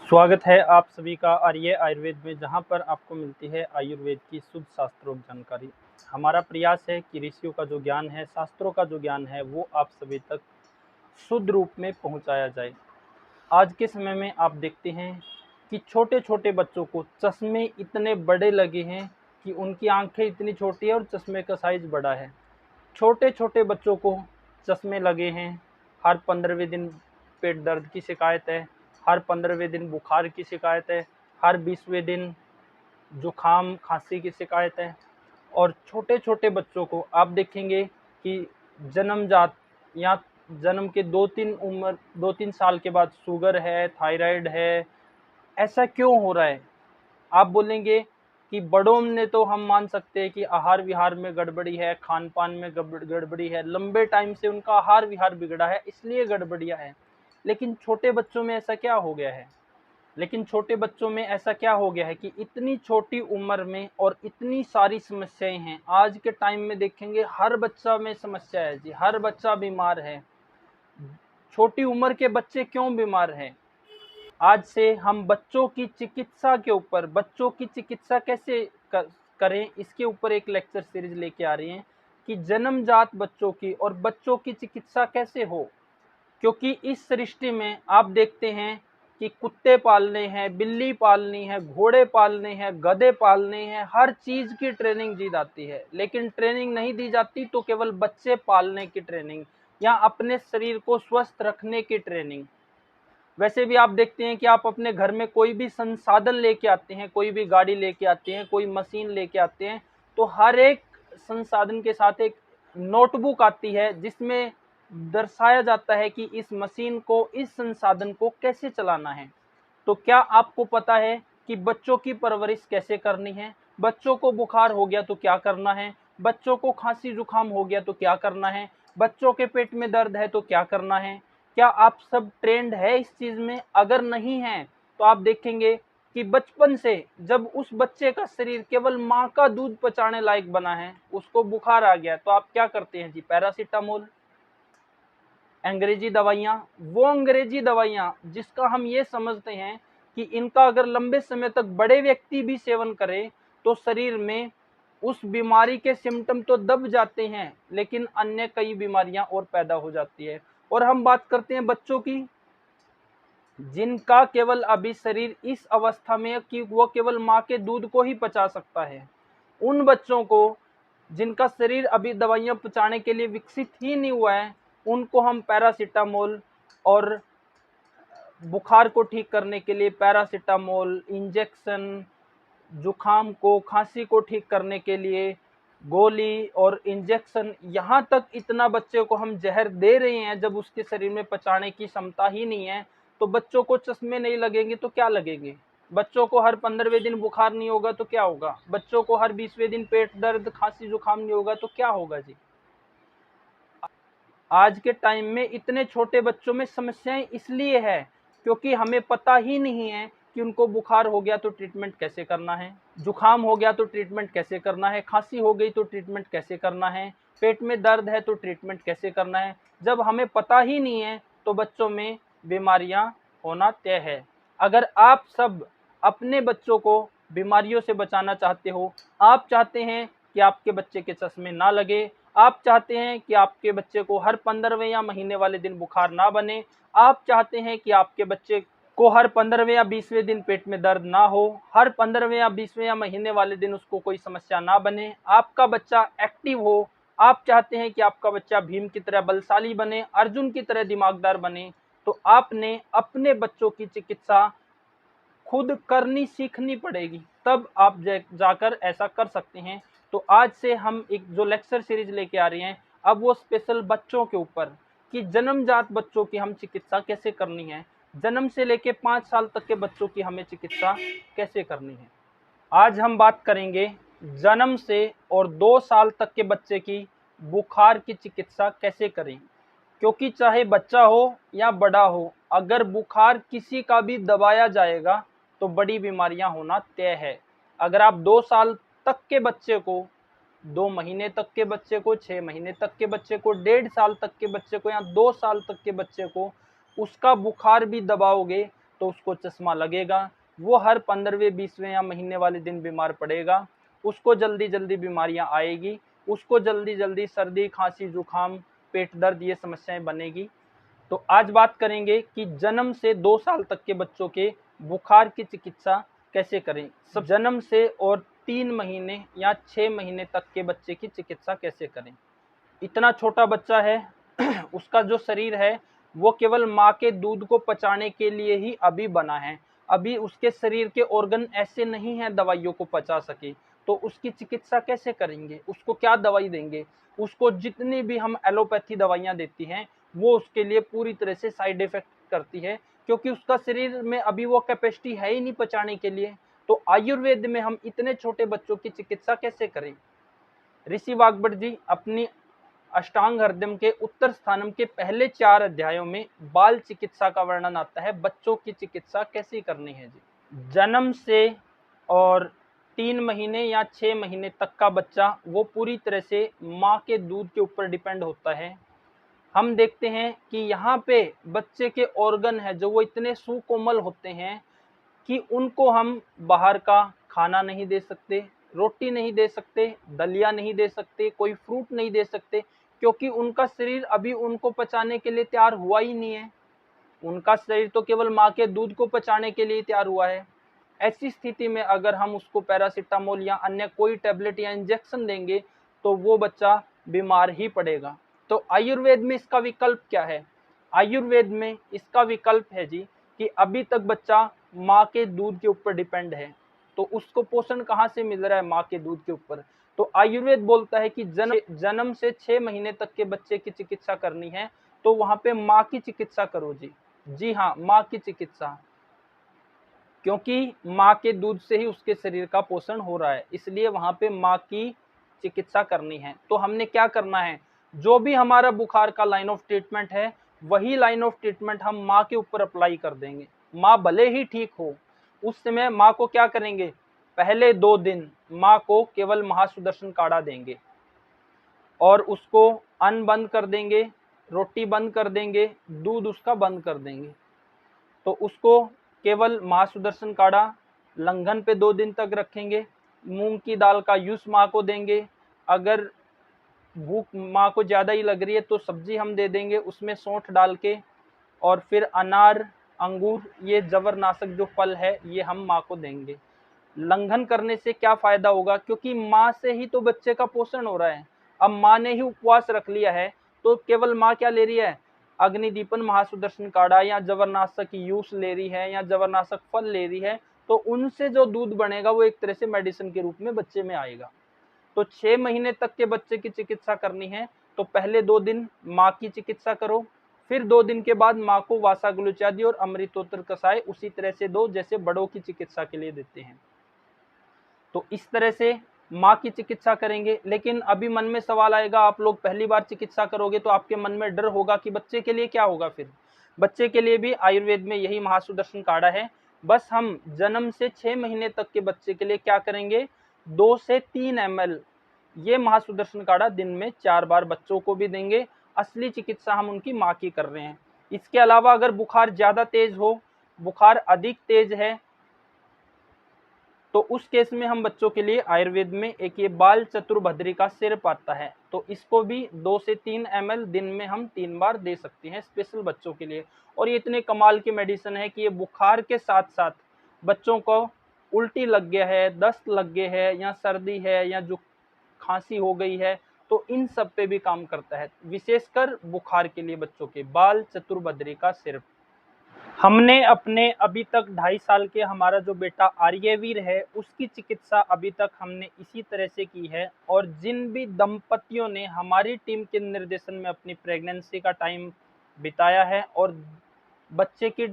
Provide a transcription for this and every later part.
स्वागत है आप सभी का आर्य आयुर्वेद में, जहां पर आपको मिलती है आयुर्वेद की शुद्ध शास्त्रोक्त जानकारी। हमारा प्रयास है कि ऋषियों का जो ज्ञान है, शास्त्रों का जो ज्ञान है, वो आप सभी तक शुद्ध रूप में पहुंचाया जाए। आज के समय में आप देखते हैं कि छोटे छोटे बच्चों को चश्मे इतने बड़े लगे हैं कि उनकी आंखें इतनी छोटी है और चश्मे का साइज बड़ा है। छोटे छोटे बच्चों को चश्मे लगे हैं। हर 15वें दिन पेट दर्द की शिकायत है, हर 15वें दिन बुखार की शिकायत है, हर 20वें दिन जुकाम खांसी की शिकायत है। और छोटे छोटे बच्चों को आप देखेंगे कि जन्मजात या जन्म के 2-3 साल के बाद शुगर है, थायराइड है। ऐसा क्यों हो रहा है? आप बोलेंगे कि बड़ों ने तो हम मान सकते हैं कि आहार विहार में गड़बड़ी है, खान पान में गड़बड़ी है, लंबे टाइम से उनका आहार विहार बिगड़ा है, इसलिए गड़बड़ियां हैं। लेकिन छोटे बच्चों में ऐसा क्या हो गया है? लेकिन छोटे बच्चों में ऐसा क्या हो गया है कि इतनी छोटी उम्र में और इतनी सारी समस्याएं हैं। आज के टाइम में देखेंगे हर बच्चा में समस्या है जी, हर बच्चा बीमार है। छोटी उम्र के बच्चे क्यों बीमार हैं? आज से हम बच्चों की चिकित्सा के ऊपर, बच्चों की चिकित्सा कैसे करें, इसके ऊपर एक लेक्चर सीरीज लेके आ रही हैं कि जन्मजात बच्चों की और बच्चों की चिकित्सा कैसे हो। क्योंकि इस सृष्टि में आप देखते हैं कि कुत्ते पालने हैं, बिल्ली पालनी है, घोड़े पालने हैं, गधे पालने हैं, हर चीज की ट्रेनिंग दी जाती है। लेकिन ट्रेनिंग नहीं दी जाती तो केवल बच्चे पालने की ट्रेनिंग या अपने शरीर को स्वस्थ रखने की ट्रेनिंग। वैसे भी आप देखते हैं कि आप अपने घर में कोई भी संसाधन लेके आते हैं, कोई भी गाड़ी लेके आते हैं, कोई मशीन लेके आते हैं, तो हर एक संसाधन के साथ एक नोटबुक आती है जिसमें दर्शाया जाता है कि इस मशीन को, इस संसाधन को कैसे चलाना है। तो क्या आपको पता है कि बच्चों की परवरिश कैसे करनी है? बच्चों को बुखार हो गया तो क्या करना है? बच्चों को खांसी जुकाम हो गया तो क्या करना है? बच्चों के पेट में दर्द है तो क्या करना है? क्या आप सब ट्रेंड है इस चीज में? अगर नहीं है तो आप देखेंगे कि बचपन से जब उस बच्चे का शरीर केवल माँ का दूध पचाने लायक बना है, उसको बुखार आ गया तो आप क्या करते हैं जी? पैरासीटामोल, अंग्रेजी दवाइयाँ। वो अंग्रेजी दवाइयाँ जिसका हम ये समझते हैं कि इनका अगर लंबे समय तक बड़े व्यक्ति भी सेवन करें तो शरीर में उस बीमारी के सिम्टम तो दब जाते हैं, लेकिन अन्य कई बीमारियां और पैदा हो जाती है। और हम बात करते हैं बच्चों की, जिनका केवल अभी शरीर इस अवस्था में है कि वो केवल माँ के दूध को ही पचा सकता है। उन बच्चों को जिनका शरीर अभी दवाइयाँ पचाने के लिए विकसित ही नहीं हुआ है, उनको हम पैरासीटामोल और बुखार को ठीक करने के लिए पैरासीटामोल इंजेक्शन, जुखाम को, खांसी को ठीक करने के लिए गोली और इंजेक्शन, यहाँ तक इतना बच्चे को हम जहर दे रहे हैं जब उसके शरीर में पचाने की क्षमता ही नहीं है। तो बच्चों को चश्मे नहीं लगेंगे तो क्या लगेंगे? बच्चों को हर 15वें दिन बुखार नहीं होगा तो क्या होगा? बच्चों को हर 20वें दिन पेट दर्द, खांसी जुकाम नहीं होगा तो क्या होगा जी? आज के टाइम में इतने छोटे बच्चों में समस्याएं इसलिए है क्योंकि हमें पता ही नहीं है कि उनको बुखार हो गया तो ट्रीटमेंट कैसे करना है, जुकाम हो गया तो ट्रीटमेंट कैसे करना है, खांसी हो गई तो ट्रीटमेंट कैसे करना है, पेट में दर्द है तो ट्रीटमेंट कैसे करना है। जब हमें पता ही नहीं है तो बच्चों में बीमारियां होना तय है। अगर आप सब अपने बच्चों को बीमारियों से बचाना चाहते हो, आप चाहते हैं कि आपके बच्चे के चश्मे ना लगे, आप चाहते हैं कि आपके बच्चे को हर 15वें या महीने वाले दिन बुखार ना बने, आप चाहते हैं कि आपके बच्चे को हर 15वें या 20वें दिन पेट में दर्द ना हो, हर 15वें या 20वें या महीने वाले दिन उसको कोई समस्या ना बने, आपका बच्चा एक्टिव हो, आप चाहते हैं कि आपका बच्चा भीम की तरह बलशाली बने, अर्जुन की तरह दिमागदार बने, तो आपने अपने बच्चों की चिकित्सा खुद करनी सीखनी पड़ेगी, तब आप जाकर ऐसा कर सकते हैं। तो आज से हम एक जो लेक्चर सीरीज लेके आ रहे हैं, अब वो स्पेशल बच्चों के ऊपर कि जन्मजात बच्चों की हम चिकित्सा कैसे करनी है, जन्म से लेके 5 साल तक के बच्चों की हमें चिकित्सा कैसे करनी है। आज हम बात करेंगे जन्म से और 2 साल तक के बच्चे की बुखार की चिकित्सा कैसे करें। क्योंकि चाहे बच्चा हो या बड़ा हो, अगर बुखार किसी का भी दबाया जाएगा तो बड़ी बीमारियां होना तय है। अगर आप 2 साल तक के बच्चे को, 2 महीने तक के बच्चे को, 6 महीने तक के बच्चे को, 1.5 साल तक के बच्चे को या 2 साल तक के बच्चे को उसका बुखार भी दबाओगे तो उसको चश्मा लगेगा, वो हर 15वें 20वें या महीने वाले दिन बीमार पड़ेगा, उसको जल्दी जल्दी बीमारियां आएगी, उसको जल्दी जल्दी सर्दी खांसी जुकाम पेट दर्द ये समस्याएं बनेगी। तो आज बात करेंगे कि जन्म से 2 साल तक के बच्चों के बुखार की चिकित्सा कैसे करें। सब जन्म से और 3 महीने या 6 महीने तक के बच्चे की चिकित्सा कैसे करें। इतना छोटा बच्चा है उसका जो शरीर है वो केवल माँ के दूध को पचाने के लिए ही अभी बना है। अभी उसके शरीर के ऑर्गन ऐसे नहीं हैं दवाइयों को पचा सके, तो उसकी चिकित्सा कैसे करेंगे, उसको क्या दवाई देंगे। उसको जितनी भी हम एलोपैथी दवाइयाँ देती हैं वो उसके लिए पूरी तरह से साइड इफेक्ट करती है, क्योंकि उसका शरीर में अभी वो कैपेसिटी है ही नहीं पचाने के लिए। तो आयुर्वेद में हम इतने छोटे बच्चों की चिकित्सा कैसे करें। ऋषि वाग्भट जी अपनी अष्टांग हृदयम के उत्तर स्थानम के पहले 4 अध्यायों में बाल चिकित्सा का वर्णन आता है, बच्चों की चिकित्सा कैसे करनी है जी। जन्म से और 3 महीने या 6 महीने तक का बच्चा वो पूरी तरह से माँ के दूध के ऊपर डिपेंड होता है। हम देखते हैं कि यहाँ पे बच्चे के ऑर्गन है जो वो इतने सुकोमल होते हैं कि उनको हम बाहर का खाना नहीं दे सकते, रोटी नहीं दे सकते, दलिया नहीं दे सकते, कोई फ्रूट नहीं दे सकते, क्योंकि उनका शरीर अभी उनको पचाने के लिए तैयार हुआ ही नहीं है। उनका शरीर तो केवल माँ के दूध को पचाने के लिए तैयार हुआ है। ऐसी स्थिति में अगर हम उसको पैरासीटामोल या अन्य कोई टैबलेट या इंजेक्शन देंगे तो वो बच्चा बीमार ही पड़ेगा। तो आयुर्वेद में इसका विकल्प क्या है। आयुर्वेद में इसका विकल्प है जी कि अभी तक बच्चा माँ के दूध के ऊपर डिपेंड है, तो उसको पोषण कहाँ से मिल रहा है, माँ के दूध के ऊपर। तो आयुर्वेद बोलता है कि जन्म से 6 महीने तक के बच्चे की चिकित्सा करनी है तो वहां पे माँ की चिकित्सा करो जी। जी हाँ, माँ की चिकित्सा, क्योंकि माँ के दूध से ही उसके शरीर का पोषण हो रहा है, इसलिए वहां पे माँ की चिकित्सा करनी है। तो हमने क्या करना है, जो भी हमारा बुखार का लाइन ऑफ ट्रीटमेंट है वही लाइन ऑफ ट्रीटमेंट हम माँ के ऊपर अप्लाई कर देंगे। माँ भले ही ठीक हो, उस समय माँ को क्या करेंगे, पहले 2 दिन माँ को केवल महासुदर्शन काढ़ा देंगे और उसको अन्न बंद कर देंगे, रोटी बंद कर देंगे, दूध उसका बंद कर देंगे। तो उसको केवल महासुदर्शन काढ़ा लंघन पे 2 दिन तक रखेंगे। मूंग की दाल का यूस माँ को देंगे। अगर भूख माँ को ज़्यादा ही लग रही है तो सब्जी हम दे देंगे उसमें सौंठ डाल के। और फिर अनार, अंगूर, ये जबरनाशक जो फल है ये हम माँ को देंगे। लंघन करने से क्या फायदा होगा, क्योंकि माँ से ही तो बच्चे का पोषण हो रहा है। अब माँ ने ही उपवास रख लिया है तो केवल माँ क्या ले रही है, अग्निदीपन महासुदर्शन काढ़ा या जबरनाशक यूस ले रही है या जबरनाशक फल ले रही है, तो उनसे जो दूध बनेगा वो एक तरह से मेडिसिन के रूप में बच्चे में आएगा। तो 6 महीने तक के बच्चे की चिकित्सा करनी है तो पहले 2 दिन माँ की चिकित्सा करो, फिर 2 दिन के बाद माँ को वासा गुलचादी और अमृतोत्तर कषाय उसी तरह से दो जैसे बड़ों की चिकित्सा के लिए देते हैं। तो इस तरह से माँ की चिकित्सा करेंगे। लेकिन अभी मन में सवाल आएगा, आप लोग पहली बार चिकित्सा करोगे तो आपके मन में डर होगा कि बच्चे के लिए क्या होगा। फिर बच्चे के लिए भी आयुर्वेद में यही महासुदर्शन काढ़ा है। बस हम जन्म से 6 महीने तक के बच्चे के लिए क्या करेंगे, 2 से 3 ml ये महासुदर्शन काढ़ा दिन में 4 बार बच्चों को भी देंगे। असली चिकित्सा हम उनकी माँ की कर रहे हैं। इसके अलावा अगर बुखार ज्यादा तेज हो, बुखार अधिक तेज है, तो उस केस में हम बच्चों के लिए आयुर्वेद में एक ये बाल चतुर्भद्री का सिरप आता है, तो इसको भी 2 से 3 ml दिन में हम 3 बार दे सकते हैं स्पेशल बच्चों के लिए। और ये इतने कमाल की मेडिसिन है कि ये बुखार के साथ साथ बच्चों को उल्टी लग गया है, दस्त लग गए है या सर्दी है या जो खांसी हो गई है, तो इन सब पे भी काम करता है। विशेषकर बुखार के लिए बच्चों के बाल चतुर्भद्री का सिरप। हमने अपने अभी तक 2.5 साल के हमारा जो बेटा आर्यवीर है उसकी चिकित्सा अभी तक हमने इसी तरह से की है। और जिन भी दंपतियों ने हमारी टीम के निर्देशन में अपनी प्रेगनेंसी का टाइम बिताया है और बच्चे के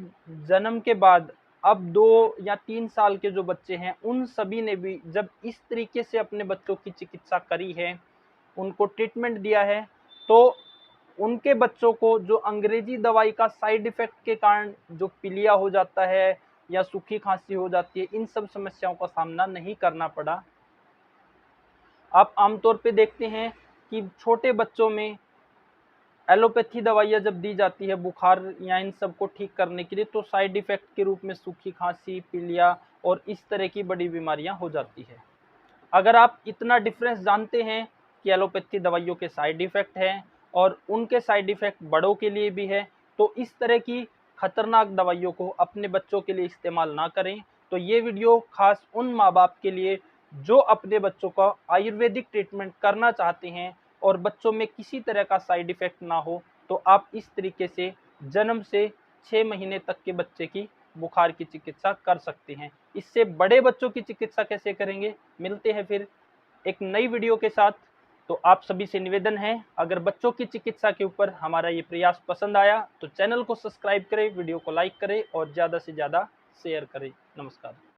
जन्म के बाद अब 2 या 3 साल के जो बच्चे हैं उन सभी ने भी जब इस तरीके से अपने बच्चों की चिकित्सा करी है, उनको ट्रीटमेंट दिया है, तो उनके बच्चों को जो अंग्रेजी दवाई का साइड इफेक्ट के कारण जो पीलिया हो जाता है या सूखी खांसी हो जाती है, इन सब समस्याओं का सामना नहीं करना पड़ा। आप आमतौर पे देखते हैं कि छोटे बच्चों में एलोपैथी दवाइयाँ जब दी जाती है बुखार या इन सब को ठीक करने के लिए, तो साइड इफ़ेक्ट के रूप में सूखी खांसी, पीलिया और इस तरह की बड़ी बीमारियाँ हो जाती है। अगर आप इतना डिफरेंस जानते हैं कि एलोपैथी दवाइयों के साइड इफ़ेक्ट हैं और उनके साइड इफ़ेक्ट बड़ों के लिए भी है, तो इस तरह की खतरनाक दवाइयों को अपने बच्चों के लिए इस्तेमाल ना करें। तो ये वीडियो खास उन माँ-बाप के लिए जो अपने बच्चों का आयुर्वेदिक ट्रीटमेंट करना चाहते हैं और बच्चों में किसी तरह का साइड इफ़ेक्ट ना हो, तो आप इस तरीके से जन्म से 6 महीने तक के बच्चे की बुखार की चिकित्सा कर सकते हैं। इससे बड़े बच्चों की चिकित्सा कैसे करेंगे? मिलते हैं फिर एक नई वीडियो के साथ। तो आप सभी से निवेदन है, अगर बच्चों की चिकित्सा के ऊपर हमारा ये प्रयास पसंद आया तो चैनल को सब्सक्राइब करें, वीडियो को लाइक करें और ज़्यादा से ज़्यादा शेयर करें। नमस्कार।